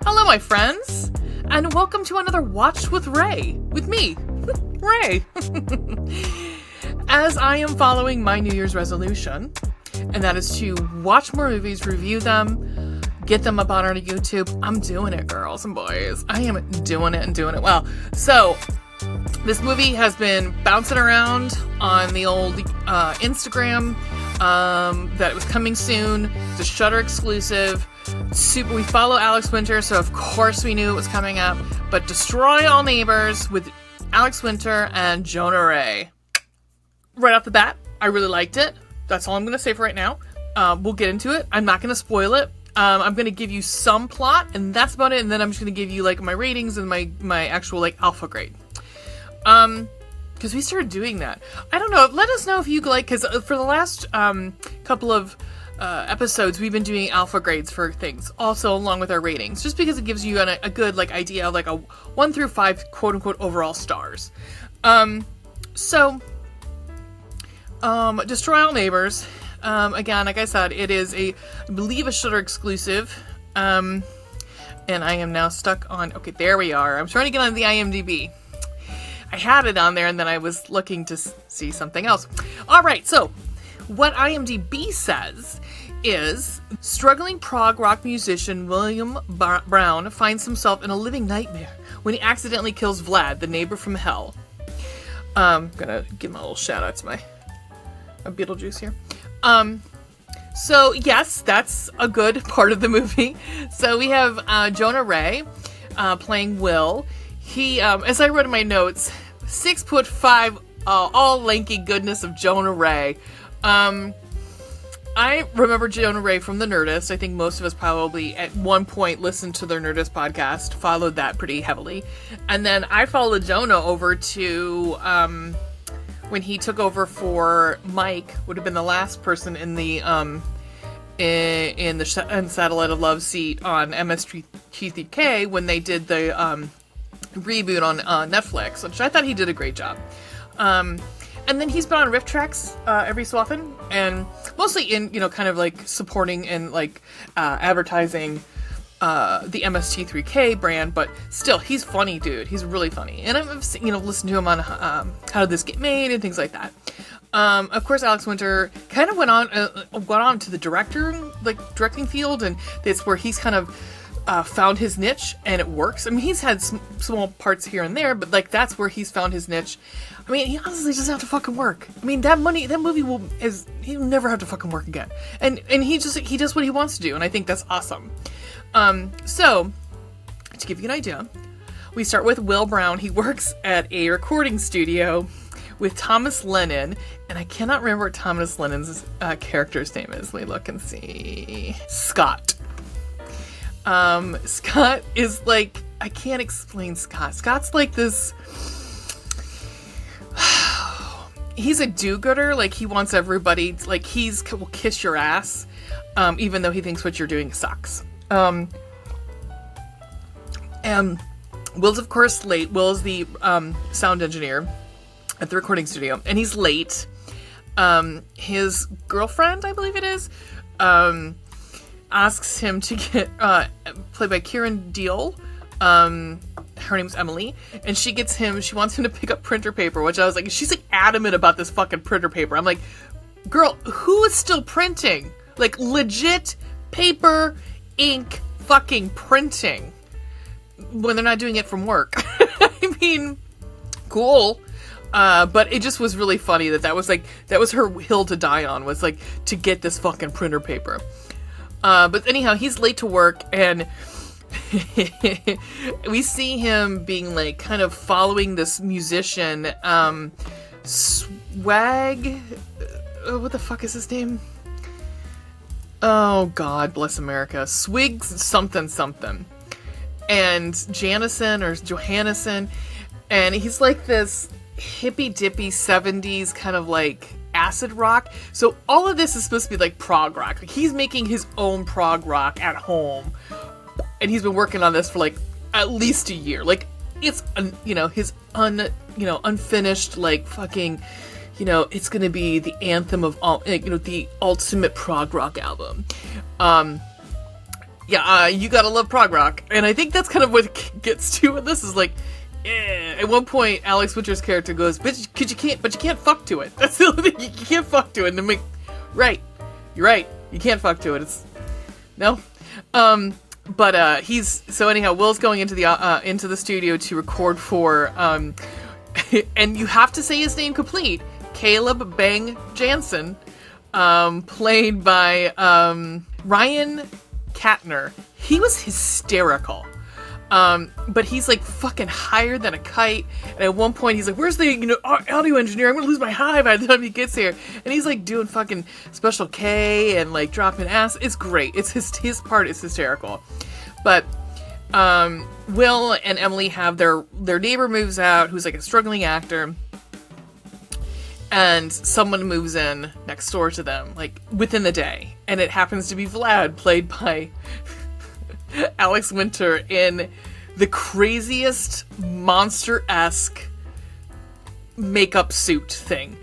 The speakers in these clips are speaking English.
Hello, my friends, and welcome to another Watch with Ray, with me, Ray. As I am following my New Year's resolution, and that is to watch more movies, review them, get them up on our YouTube. I'm doing it, girls and boys. I am doing it and doing it well. So, this movie has been bouncing around on the old Instagram, that it was coming soon. It's a Shudder exclusive. Super. We follow Alex Winter, so of course we knew it was coming up. But Destroy All Neighbors with Alex Winter and Jonah Ray. Right off the bat, I really liked it. That's all I'm going to say for right now. We'll get into it. I'm not going to spoil it. I'm going to give you some plot, and that's about it. And then I'm just going to give you like my ratings and my actual like alpha grade. Because we started doing that. I don't know. Let us know if you like, because for the last couple of episodes, we've been doing alpha grades for things, also along with our ratings, just because it gives you a good like idea of like a 1 through 5 quote unquote overall stars. Destroy All Neighbors. Again, like I said, it is I believe a Shudder exclusive. And I am now stuck on. Okay, there we are. I'm trying to get on the IMDb. I had it on there, and then I was looking to see something else. All right, so what IMDb says is, struggling prog rock musician William Brown finds himself in a living nightmare when he accidentally kills Vlad, the neighbor from hell. Gonna give my little shout out to my Beetlejuice here. So yes, that's a good part of the movie. So we have Jonah Ray playing Will. He, as I wrote in my notes, 6'5", all lanky goodness of Jonah Ray. I remember Jonah Ray from The Nerdist. I think most of us probably at one point listened to their Nerdist podcast, followed that pretty heavily. And then I followed Jonah over to, when he took over for Mike, would have been the last person in the, in the Satellite of Love seat on MST3K when they did the, reboot on Netflix, which I thought he did a great job. And then he's been on riff tracks every so often, and mostly in, kind of like supporting and like advertising the MST3K brand, but still, he's funny, dude. He's really funny. And I've listened to him on How Did This Get Made and things like that. Of course, Alex Winter kind of went on to the directing field, and that's where he's kind of found his niche, and it works. I mean, he's had small parts here and there, but like that's where he's found his niche. I mean, he honestly doesn't have to fucking work. I mean, that movie he'll never have to fucking work again. And he does what he wants to do, and I think that's awesome. So to give you an idea, we start with Will Brown. He works at a recording studio with Thomas Lennon, and I cannot remember what Thomas Lennon's character's name is. Let me look and see. Scott. Scott is like, I can't explain Scott. Scott's like this, he's a do-gooder. Like, he wants everybody, like, will kiss your ass, even though he thinks what you're doing sucks. And Will's, of course, late. Will is the, sound engineer at the recording studio, and he's late. His girlfriend, I believe it is, asks him to get played by Kieran Deal. Her name's Emily, and she wants him to pick up printer paper, which I was like, she's like adamant about this fucking printer paper. I'm like, girl, who is still printing? Like, legit paper, ink, fucking printing when they're not doing it from work. I mean, cool. But it just was really funny that was her hill to die on, was like to get this fucking printer paper. But anyhow, he's late to work, and we see him being like kind of following this musician, Swag. What the fuck is his name? Oh God, bless America. Swig something. And Janison or Johannesson, and he's like this hippy dippy 70s kind of like acid rock. So all of this is supposed to be like prog rock. Like, he's making his own prog rock at home, and he's been working on this for like at least a year. Like, it's his unfinished like fucking, it's gonna be the anthem of all, the ultimate prog rock album. Yeah, you gotta love prog rock. And I think that's kind of what it gets to in this, is like, at one point, Alex Winter's character goes, but you can't fuck to it. That's the only thing, you can't fuck to it. And I'm like, right, you're right, you can't fuck to it. It's, no. But so anyhow, Will's going into the studio to record for, and you have to say his name complete, Caleb Bang Jansen, played by, Ryan Katner. He was hysterical. But he's like fucking higher than a kite. And at one point he's like, where's the, audio engineer? I'm gonna lose my high by the time he gets here. And he's like doing fucking Special K and like dropping ass. It's great. It's his part is hysterical. But, Will and Emily have their neighbor moves out, who's like a struggling actor. And someone moves in next door to them, like within the day. And it happens to be Vlad, played by Alex Winter, in the craziest monster-esque makeup suit thing.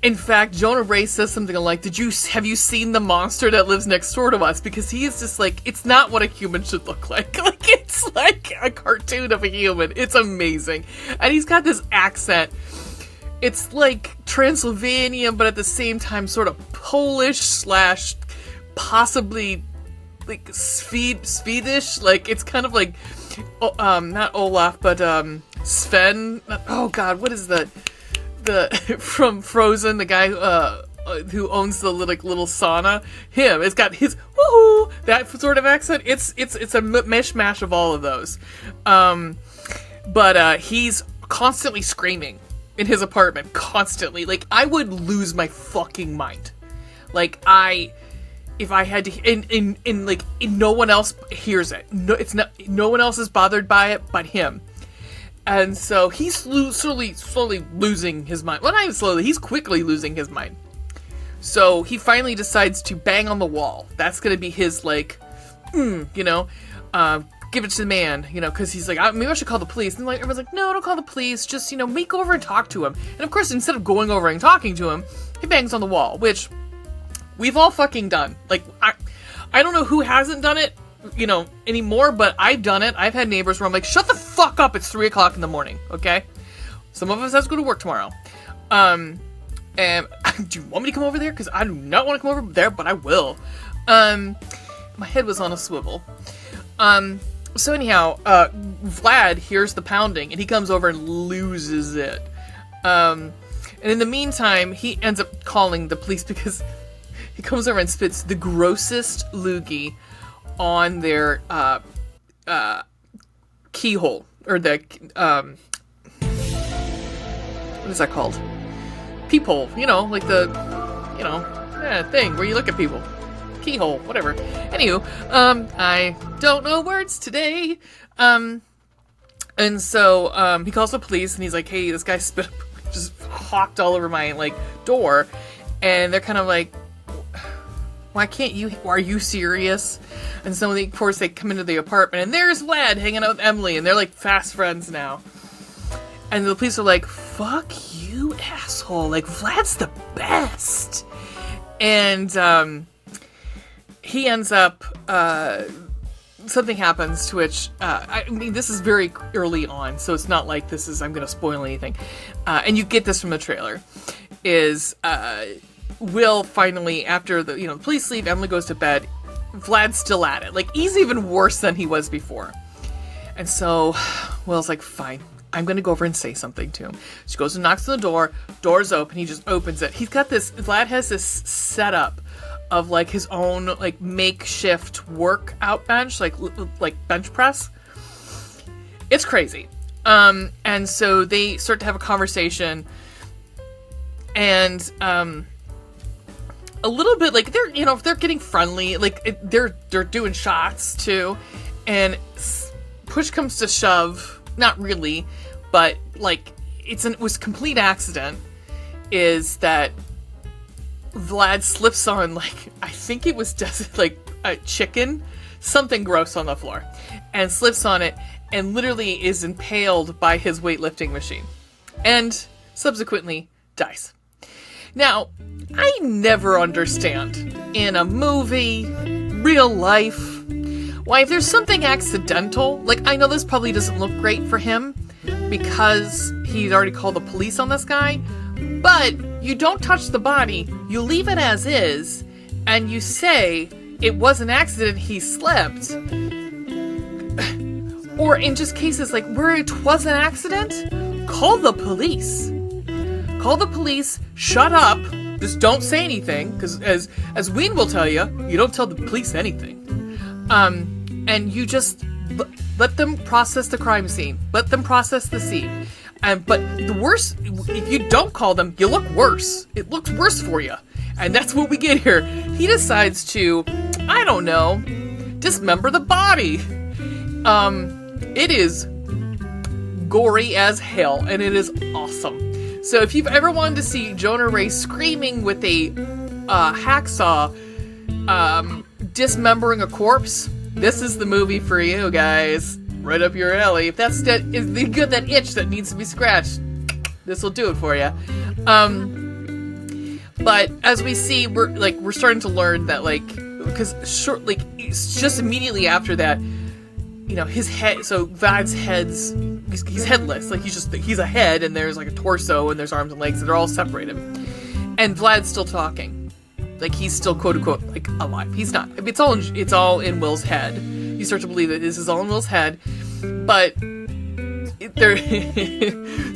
In fact, Jonah Ray says something like, have you seen the monster that lives next door to us? Because he is just like, it's not what a human should look like. Like, it's like a cartoon of a human. It's amazing. And he's got this accent. It's like Transylvanian, but at the same time sort of Polish / possibly like Swedish. Like, it's kind of like, not Olaf, but Sven. Oh God, what is the from Frozen, the guy who owns the little sauna? Him. It's got his woohoo, that sort of accent. It's a mishmash of all of those. But he's constantly screaming in his apartment, constantly. Like, I would lose my fucking mind. Like, if I had to, no one else hears it. No one else is bothered by it but him. And so he's slowly losing his mind. Well, not even slowly, he's quickly losing his mind. So he finally decides to bang on the wall. That's gonna be his, like, give it to the man, because he's like, maybe I should call the police. And like, everyone's like, no, don't call the police. Just, go over and talk to him. And of course, instead of going over and talking to him, he bangs on the wall, which we've all fucking done. Like, I don't know who hasn't done it, anymore, but I've done it. I've had neighbors where I'm like, shut the fuck up, it's 3 o'clock in the morning, okay? Some of us have to go to work tomorrow. And do you want me to come over there? Because I do not want to come over there, but I will. My head was on a swivel. So anyhow, Vlad hears the pounding, and he comes over and loses it. And in the meantime, he ends up calling the police because he comes over and spits the grossest loogie on their keyhole, or the what is that called? Peephole, like the thing where you look at people. Keyhole, whatever. Anywho, I don't know words today. And so he calls the police, and he's like, hey, this guy spit just hawked all over my door. And they're kind of like, why can't you? Are you serious? And so of course they come into the apartment, and there's Vlad hanging out with Emily, and they're like fast friends now. And the police are like, fuck you, asshole. Like, Vlad's the best. And he ends up, something happens to which, this is very early on, so it's not like I'm gonna spoil anything. And you get this from the trailer, is, Will finally, after the police leave, Emily goes to bed, Vlad's still at it. Like, he's even worse than he was before. And so Will's like, fine, I'm gonna go over and say something to him. She goes and knocks on the door, door's open, he just opens it. Vlad has this setup of his own makeshift workout bench, like bench press. It's crazy. And so they start to have a conversation, and a little bit they're getting friendly, they're doing shots too, and push comes to shove, not really, but it was complete accident, is that Vlad slips on I think it was just a chicken, something gross on the floor, and slips on it and literally is impaled by his weightlifting machine, and subsequently dies. Now, I never understand, in a movie, real life, Why, if there's something accidental, like, I know this probably doesn't look great for him because he'd already called the police on this guy, but you don't touch the body, you leave it as is, and you say it was an accident, he slipped. Or in just cases like where it was an accident, call the police. Call the police, shut up, just don't say anything, because as Ween will tell you, you don't tell the police anything. And you just let them process the crime scene. Let them process the scene. But the worst, if you don't call them, you look worse. It looks worse for you. And that's what we get here. He decides to, I don't know, dismember the body. It is gory as hell, and it is awesome. So if you've ever wanted to see Jonah Ray screaming with a hacksaw, dismembering a corpse, this is the movie for you guys. Right up your alley. If that's that itch that needs to be scratched, this will do it for you. But as we see, we're starting to learn that, like, because just immediately after that, you know, his head. So Vlad's he's headless. Like, he's a head, and there's like a torso, and there's arms and legs, and they're all separated. And Vlad's still talking. Like, he's still, quote unquote, like, alive. He's not. It's all in Will's head. You start to believe that this is all in Will's head, but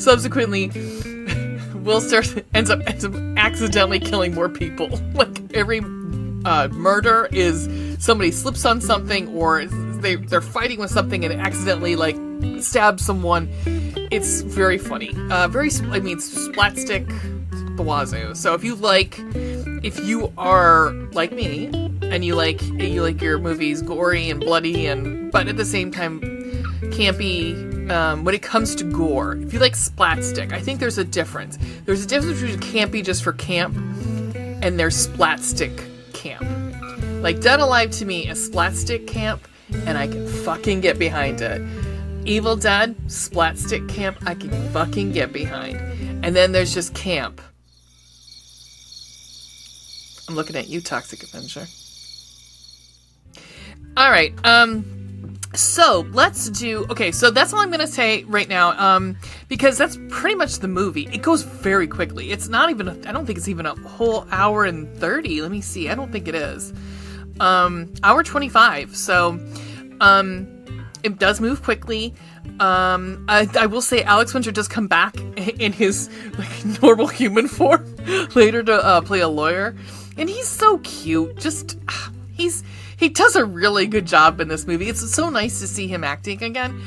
subsequently, Will ends up accidentally killing more people. Like, every murder is somebody slips on something, or they're fighting with something and accidentally, like, stab someone. It's very funny. Splatstick the wazoo. So if you are like me and you like your movies gory and bloody but at the same time campy, when it comes to gore, if you like splatstick, I think there's a difference. There's a difference between campy just for camp and there's splatstick camp. Like, Dead Alive to me is splatstick camp, and I can fucking get behind it. Evil Dead, splatstick camp, I can fucking get behind. And then there's just camp. I'm looking at you, Toxic Avenger. Alright, so let's do... Okay, so that's all I'm going to say right now, because that's pretty much the movie. It goes very quickly. It's not even... I don't think it's even a whole hour and 30. Let me see. I don't think it is. Hour 25. So, it does move quickly. I will say Alex Winter does come back in his, like, normal human form later to play a lawyer. And he's so cute. Just, he does a really good job in this movie. It's so nice to see him acting again.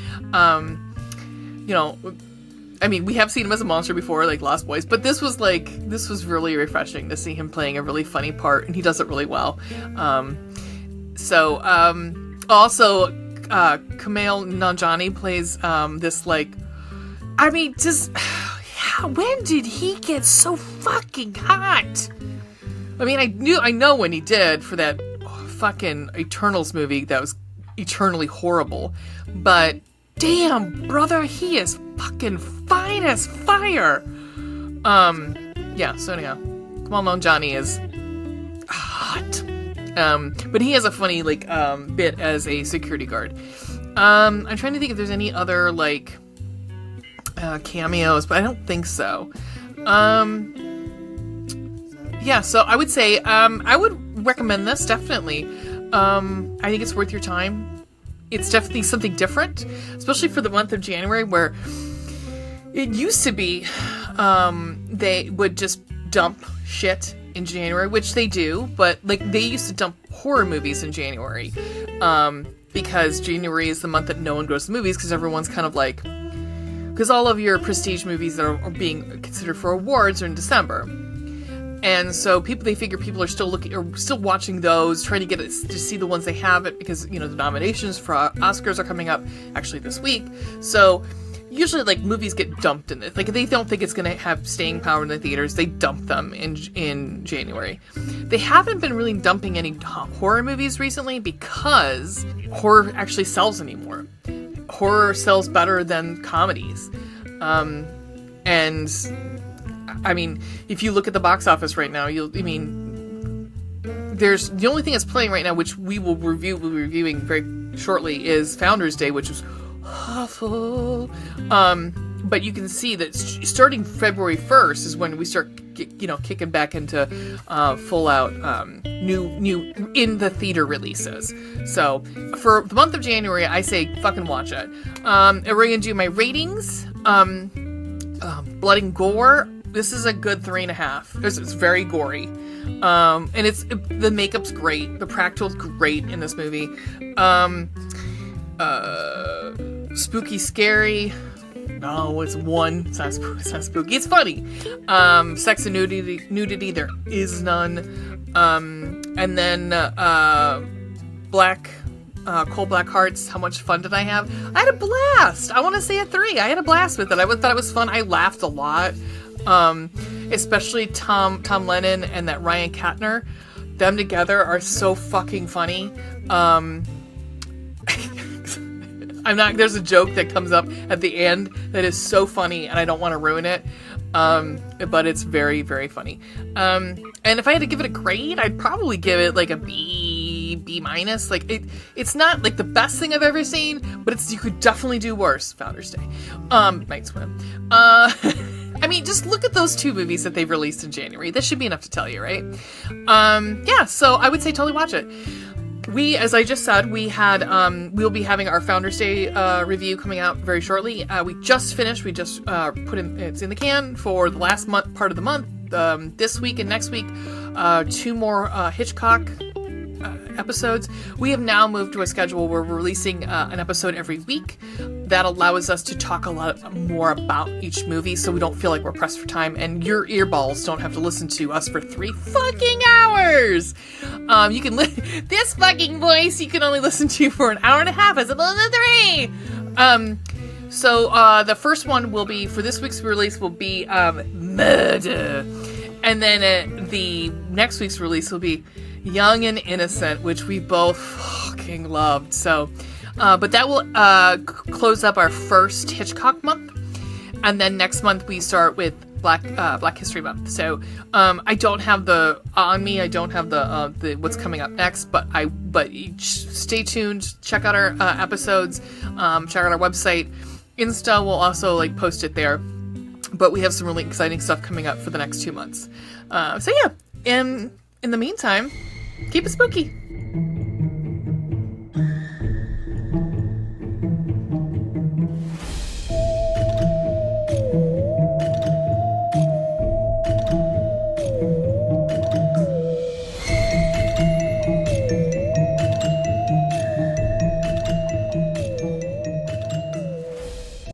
You know, I mean, we have seen him as a monster before, like Lost Boys, but this was really refreshing to see him playing a really funny part, and he does it really well. Also, Kumail Nanjiani plays, this, like, I mean, just, when did he get so fucking hot? I mean, I know when he did for that fucking Eternals movie that was eternally horrible, but damn, brother, he is fucking fine as fire. Yeah, so anyhow, Kumail Nanjiani is hot. But he has a funny, like, bit as a security guard. I'm trying to think if there's any other, like, cameos, but I don't think so. Yeah, so I would say, I would recommend this, definitely. I think it's worth your time. It's definitely something different, especially for the month of January, where it used to be, they would just dump shit in January, which they do, but, like, they used to dump horror movies in January, because January is the month that no one goes to movies, because everyone's kind of like, because all of your prestige movies that are being considered for awards are in December. And so they figure people are still watching those, trying to get to see the ones they haven't, because, you know, the nominations for Oscars are coming up actually this week. So usually, like, movies get dumped in this. Like, if they don't think it's going to have staying power in the theaters, they dump them in January. They haven't been really dumping any horror movies recently because horror actually sells anymore. Horror sells better than comedies. And I mean, if you look at the box office right now, there's the only thing that's playing right now, which we'll be reviewing very shortly is Founders Day, which is awful. But you can see that starting February 1st is when we start, kicking back into full out new in the theater releases. So for the month of January, I say fucking watch it. And we're gonna do my ratings. Blood and gore. This is a good 3.5. It's very gory. And the makeup's great. The practical's great in this movie. Spooky, scary. No, it's 1. It's not spooky. It's funny. Sex and nudity. There is none. And then Cold Black Hearts. How much fun did I have? I had a blast. I want to say a 3. I had a blast with it. I thought it was fun. I laughed a lot. Especially Tom Lennon and that Ryan Katner. Them together are so fucking funny. There's a joke that comes up at the end that is so funny, and I don't want to ruin it. But it's very, very funny. And if I had to give it a grade, I'd probably give it like a B minus. Like it's not like the best thing I've ever seen, but you could definitely do worse. Founders Day, Night Swim. I mean, just look at those 2 movies that they've released in January. That should be enough to tell you, right? So I would say totally watch it. As I just said, we'll be having our Founders Day review coming out very shortly. We just finished. We just it's in the can for the last part of the month. This week and next week, 2 more Hitchcock episodes. We have now moved to a schedule where we're releasing an episode every week. That allows us to talk a lot more about each movie, so we don't feel like we're pressed for time, and your earballs don't have to listen to us for 3 fucking hours. You can this fucking voice you can only listen to for an hour and a half as opposed to 3. So the first one will be for this week's release will be Murder, and then the next week's release will be Young and Innocent, which we both fucking loved. So, but that will close up our first Hitchcock month, and then next month we start with Black History Month. So, I don't have the what's coming up next, but stay tuned. Check out our episodes. Check out our website. Insta will also post it there. But we have some really exciting stuff coming up for the next 2 months. So yeah, in the meantime, keep it spooky.